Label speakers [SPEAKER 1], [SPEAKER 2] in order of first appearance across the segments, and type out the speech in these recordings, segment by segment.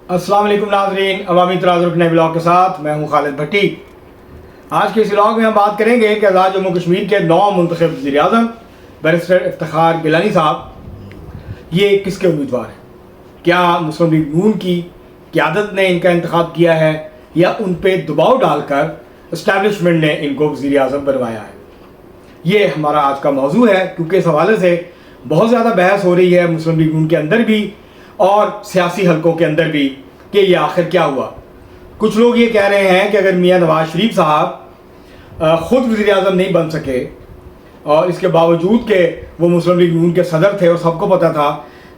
[SPEAKER 1] अस्सलाम वालेकुम नाज़रीन, अवामी तराजुक नए ब्लॉग के साथ मैं हूं खालिद भट्टी। आज के इस ब्लॉग में हम बात करेंगे कि आज़ाद जम्मू कश्मीर के नौ मुंतखब वज़ीर-ए-आज़म बैरिस्टर इफ्तिखार गिलानी साहब ये किसके उम्मीदवार हैं। क्या मुस्लिम लीग नून की क़यादत ने इनका इंतखाब किया है या उन पर दबाव डालकर इस्टेब्लिशमेंट ने इनको वज़ीर-ए-आज़म बनवाया है। ये हमारा आज का मौजू है, क्योंकि इस हवाले से बहुत ज़्यादा बहस हो रही है मुस्लिम लीग नून के अंदर भी और सियासी हलकों के अंदर भी कि ये आखिर क्या हुआ। कुछ लोग ये कह रहे हैं कि अगर मियाँ नवाज शरीफ साहब ख़ुद वज़ीर-ए-आज़म नहीं बन सके और इसके बावजूद कि वो मुस्लिम लीग नून के सदर थे और सबको पता था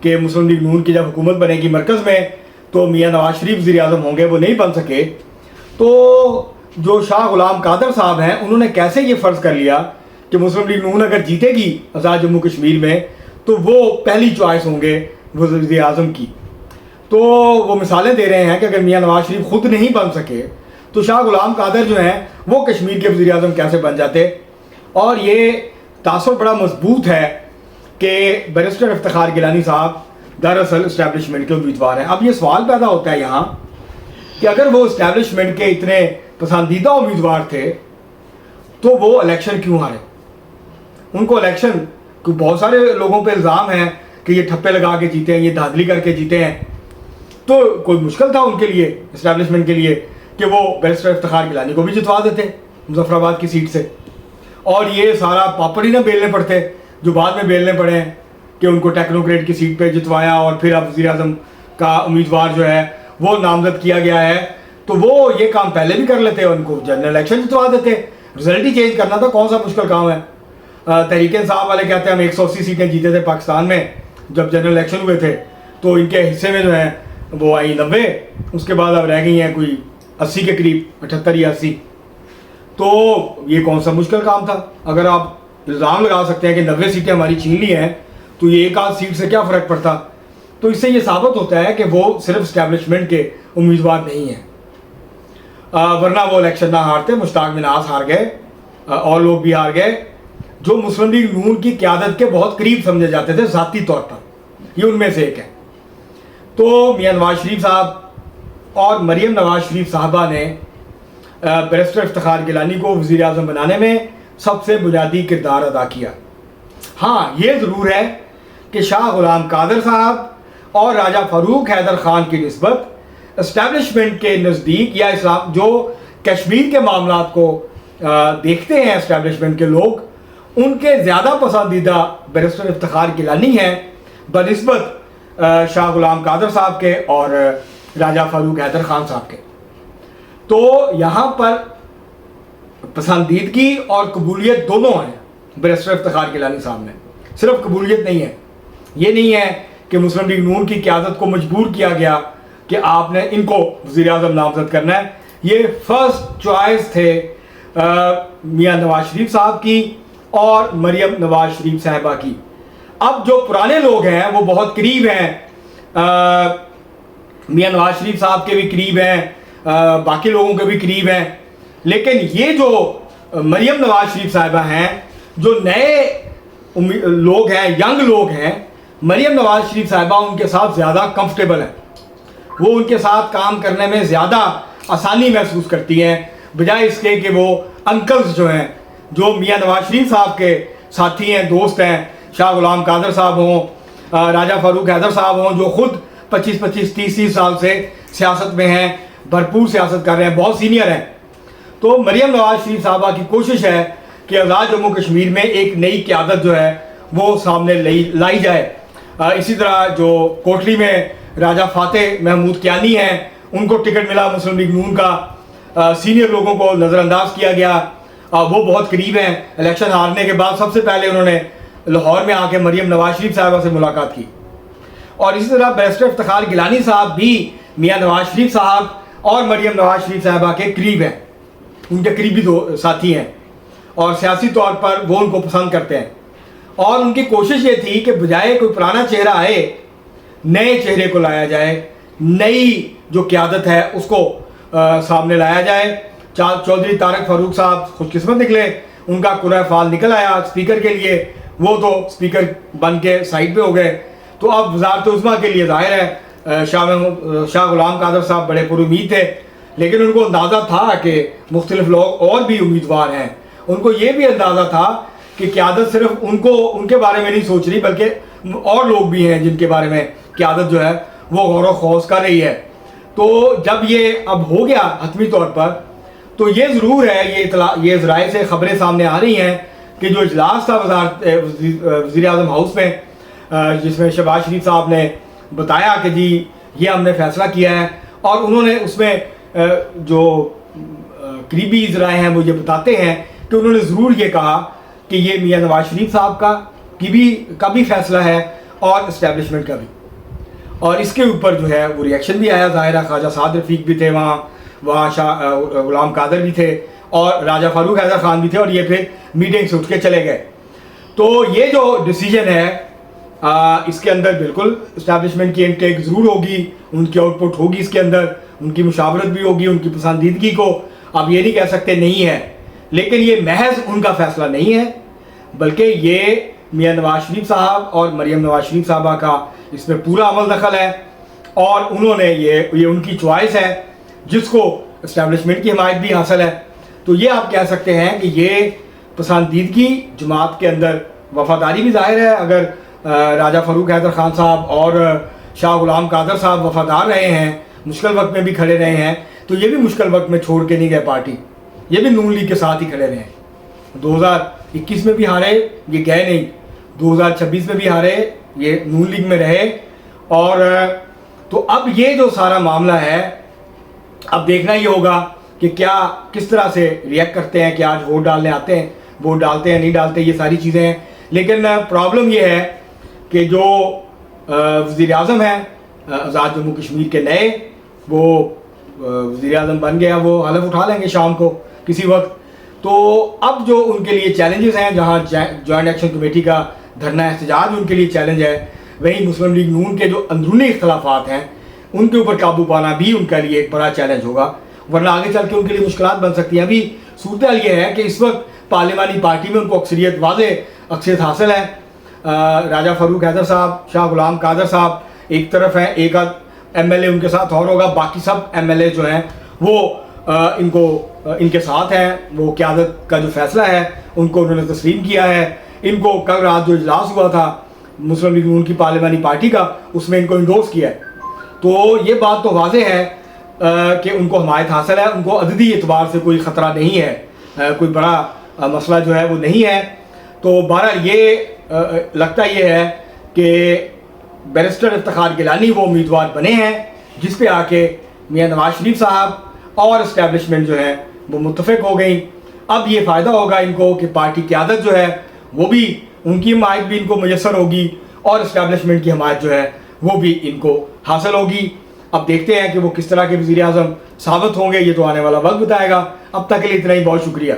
[SPEAKER 1] कि मुस्लिम लीग नून की जब हुकूमत बनेगी मरकज़ में तो मियाँ नवाज शरीफ वज़ीर-ए-आज़म होंगे, वो नहीं बन सके, तो जो शाह गुलाम कादर साहब हैं उन्होंने कैसे ये फ़र्ज़ कर लिया कि मुस्लिम लीग नून अगर जीतेगी आज़ाद जम्मू कश्मीर में तो वो पहली चॉइस होंगे वज़ीर-ए-आज़म की। तो वो मिसालें दे रहे हैं कि अगर मियाँ नवाज शरीफ ख़ुद नहीं बन सके तो शाह गुलाम कादर जो हैं वो कश्मीर के वज़ीर-ए-आज़म कैसे बन जाते। और ये तासुर बड़ा मजबूत है कि बैरिस्टर इफ्तिखार गिलानी साहब दरअसल इस्टेब्लिशमेंट के उम्मीदवार हैं। अब ये सवाल पैदा होता है यहाँ कि अगर वो इस्टेब्लिशमेंट के इतने पसंदीदा उम्मीदवार थे तो वो इलेक्शन क्यों हारे। उनको इलेक्शन, क्योंकि बहुत सारे लोगों पे इल्ज़ाम है कि ये ठप्पे लगा के जीते हैं, ये धांधली करके जीते हैं, तो कोई मुश्किल था उनके लिए, इस्टेब्लिशमेंट के लिए, कि वो बैरिस्टर इफ्तिखार गिलानी को भी जितवा देते मुजफ्फराबाद की सीट से और ये सारा पापड़ ही ना बेलने पड़ते जो बाद में बेलने पड़े हैं कि उनको टेक्नोक्रेट की सीट पे जितवाया और फिर अब वज़ीर-ए-आज़म का उम्मीदवार जो है वो नामजद किया गया है, तो वो ये काम पहले भी कर लेते और उनको जनरल इलेक्शन जितवा देते। रिजल्ट ही चेंज करना था, कौन सा मुश्किल काम है। तहरीक इंसाफ वाले कहते हैं हम 180 सीटें जीते थे पाकिस्तान में जब जनरल इलेक्शन हुए थे, तो इनके हिस्से में जो है वो आई 90, उसके बाद अब रह गई हैं कोई 80 के करीब, 78 या 80। तो ये कौन सा मुश्किल काम था। अगर आप इल्ज़ाम लगा सकते हैं कि 90 सीटें हमारी छीन ली हैं तो ये एक आध सीट से क्या फ़र्क पड़ता। तो इससे ये साबित होता है कि वो सिर्फ इस्टेब्लिशमेंट के उम्मीदवार नहीं हैं, वरना वो इलेक्शन ना हारते। मुश्ताक मिन्हास हार गए और लोग भी हार गए जो मुस्लिम लीग नून की क़यादत के बहुत करीब समझे जाते थे ज़ाती तौर पर, ये उनमें से एक है। तो मियाँ नवाज शरीफ साहब और मरियम नवाज शरीफ साहबा ने बैरिस्टर इफ्तिखार गिलानी को वज़ीर-ए-आज़म बनाने में सबसे बुनियादी किरदार अदा किया। हाँ, ये ज़रूर है कि शाह गुलाम कादर साहब और राजा फ़ारूक हैदर ख़ान की निस्बत इस्टेब्लिशमेंट के नज़दीक या इस्लाम जो कश्मीर के मामलात को देखते हैं इस्टेब्लिशमेंट के लोग, उनके ज़्यादा पसंदीदा बैरिस्टर इफ्तिखार गिलानी हैं बनिस्बत शाह गुलाम कादर साहब के और राजा फ़ारूक हैदर ख़ान साहब के। तो यहाँ पर पसंदीदगी और कबूलियत दोनों हैं बैरिस्टर इफ्तिखार गिलानी साहब में, सिर्फ कबूलियत नहीं है। ये नहीं है कि मुस्लिम लीग नून की क़यादत को मजबूर किया गया कि आपने इनको वज़ीर-ए-आज़म नामज़द करना है। ये फर्स्ट चॉइस थे मियाँ नवाज शरीफ साहब की और मरियम नवाज शरीफ साहिबा की। अब जो पुराने लोग हैं वो बहुत करीब हैं, मियाँ नवाज शरीफ साहब के भी करीब हैं, बाकी लोगों के भी करीब हैं, लेकिन ये जो मरियम नवाज शरीफ साहिबा हैं, जो नए लोग हैं, यंग लोग हैं, मरियम नवाज शरीफ साहिबा उनके साथ ज़्यादा कंफर्टेबल हैं। वो उनके साथ काम करने में ज़्यादा आसानी महसूस करती हैं, बजाय इसके कि वो अंकल्स जो हैं, जो मियाँ नवाज शरीफ साहब के साथी हैं, दोस्त हैं, शाह गुलाम कादर साहब हों, राजा फ़ारूक हैदर साहब हों, जो ख़ुद 25-25, 30-30 साल से सियासत में हैं, भरपूर सियासत कर रहे हैं, बहुत सीनियर हैं। तो मरियम नवाज शरीफ साहबा की कोशिश है कि आज़ाद जम्मू कश्मीर में एक नई क़यादत जो है वो सामने लाई जाए। इसी तरह जो कोटली में राजा फ़ातेह महमूद कियानी हैं, उनको टिकट मिला मुस्लिम लीग नून का, सीनियर लोगों को नज़रअंदाज किया गया, वो बहुत करीब हैं। इलेक्शन हारने के बाद सबसे पहले उन्होंने लाहौर में आके मरियम नवाज शरीफ साहबा से मुलाकात की। और इसी तरह बैरिस्टर इफ्तिखार गिलानी साहब भी मियाँ नवाज शरीफ साहब और मरियम नवाज शरीफ साहबा के करीब हैं, उनके करीबी दो साथी हैं और सियासी तौर पर वो उनको पसंद करते हैं। और उनकी कोशिश ये थी कि बजाय कोई पुराना चेहरा आए, नए चेहरे को लाया जाए, नई जो क़यादत है उसको सामने लाया जाए। चौधरी तारक फ़ारूक साहब खुशकिस्मत निकले, उनका कुर्रा फाल निकल आया स्पीकर के लिए, वो तो स्पीकर बन के साइड पे हो गए। तो अब वज़ारत उज़्मा के लिए ज़ाहिर है शाह गुलाम कादर साहब बड़े पुरुमीद थे, लेकिन उनको अंदाज़ा था कि मुख्तलिफ लोग और भी उम्मीदवार हैं। उनको ये भी अंदाज़ा था कि क़यादत सिर्फ उनके बारे में नहीं सोच रही, बल्कि और लोग भी हैं जिनके बारे में क़यादत जो है वो गौर व खौस कर रही है। तो जब ये अब हो गया हतमी तौर पर, तो ये ज़रूर है, ये ज़राए से ख़बरें सामने आ रही हैं कि जो इजलास था वज़ीर आज़म हाउस में, जिसमें शहबाज शरीफ साहब ने बताया कि जी ये हमने फ़ैसला किया है, और उन्होंने उसमें जो करीबी ज़राए हैं वो ये बताते हैं कि उन्होंने ज़रूर ये कहा कि ये मियाँ नवाज शरीफ साहब का भी फ़ैसला है और इस्टेब्लिशमेंट का भी। और इसके ऊपर जो है वो रिएक्शन भी आया, ज़ाहिर है ख्वाजा साद रफ़ीक भी थे वहाँ शाह गुलाम कादर भी थे और राजा फारूक हैदर ख़ान भी थे, और ये फिर मीटिंग से उठ के चले गए। तो ये जो डिसीजन है इसके अंदर बिल्कुल इस्टेब्लिशमेंट की इनटेक ज़रूर होगी, उनकी आउटपुट होगी, इसके अंदर उनकी मुशावरत भी होगी, उनकी पसंदीदगी को अब ये नहीं कह सकते नहीं है। लेकिन ये महज उनका फ़ैसला नहीं है, बल्कि ये मियाँ नवाज शरीफ साहब और मरियम नवाज शरीफ साहबा का इसमें पूरा अमल दखल है, और उन्होंने ये उनकी चॉइस है जिसको इस्टेब्लिशमेंट की हिमायत भी हासिल है। तो ये आप कह सकते हैं कि ये पसंदीदगी जमात के अंदर, वफादारी भी ज़ाहिर है। अगर राजा फारूक हैदर ख़ान साहब और शाह गुलाम कादर साहब वफादार रहे हैं, मुश्किल वक्त में भी खड़े रहे हैं, तो ये भी मुश्किल वक्त में छोड़ के नहीं गए पार्टी, ये भी नून लीग के साथ ही खड़े रहे। 2021 में भी हारे, ये गए नहीं, 2026 में भी हारे, ये नून लीग में रहे। और तो अब ये जो सारा मामला है, अब देखना ही होगा कि किस तरह से रिएक्ट करते हैं, कि आज वोट डालने आते हैं, वोट डालते हैं नहीं डालते, ये सारी चीज़ें हैं। लेकिन प्रॉब्लम ये है कि जो वज़ीर आज़म हैं आज़ाद जम्मू कश्मीर के नए, वो वज़ीर आज़म बन गया, वो हलफ उठा लेंगे शाम को किसी वक्त। तो अब जो उनके लिए चैलेंजेस हैं, जहाँ जॉइंट एक्शन कमेटी का धरना एहतजाज उनके लिए चैलेंज है, वहीं मुस्लिम लीग नून के जो अंदरूनी इख्तलाफात हैं उनके ऊपर काबू पाना भी उनके लिए एक बड़ा चैलेंज होगा, वरना आगे चल के उनके लिए मुश्किलात बन सकती हैं। अभी सूरत हाल ये है कि इस वक्त पार्लिमानी पार्टी में उनको अक्सरियत, वाज़ेह अक्सरियत हासिल है। राजा फारूक हैदर साहब, शाह गुलाम कादर साहब एक तरफ हैं, एक आध MLA उनके साथ और होगा, बाकी सब MLA जो हैं वो इनके साथ हैं। वो क़यादत का जो फ़ैसला है उनको उन्होंने तस्लीम किया है। इनको कल रात जो इजलास हुआ था मुस्लिम लीग नून की पार्लिमानी पार्टी का, उसमें इनको इंडोर्स किया है। तो ये बात तो वाज़ेह है कि उनको हिमायत हासिल है, उनको अददी एतबार से कोई ख़तरा नहीं है, कोई बड़ा मसला जो है वो नहीं है। तो बहरहाल ये लगता ये है कि बैरिस्टर इफ्तिखार गिलानी वो उम्मीदवार बने हैं जिस पे आके मियाँ नवाज शरीफ साहब और इस्टेब्लिशमेंट जो है वो मुत्तफ़िक हो गई। अब ये फ़ायदा होगा इनको कि पार्टी क़यादत जो है वो भी, उनकी हिमायत भी इनको मुयस्सर होगी, और इस्टेब्लिशमेंट की हिमायत जो है वो भी इनको हासिल होगी। अब देखते हैं कि वो किस तरह के वज़ीर आज़म साबित होंगे, ये तो आने वाला वक्त बताएगा। अब तक के लिए इतना ही, बहुत शुक्रिया।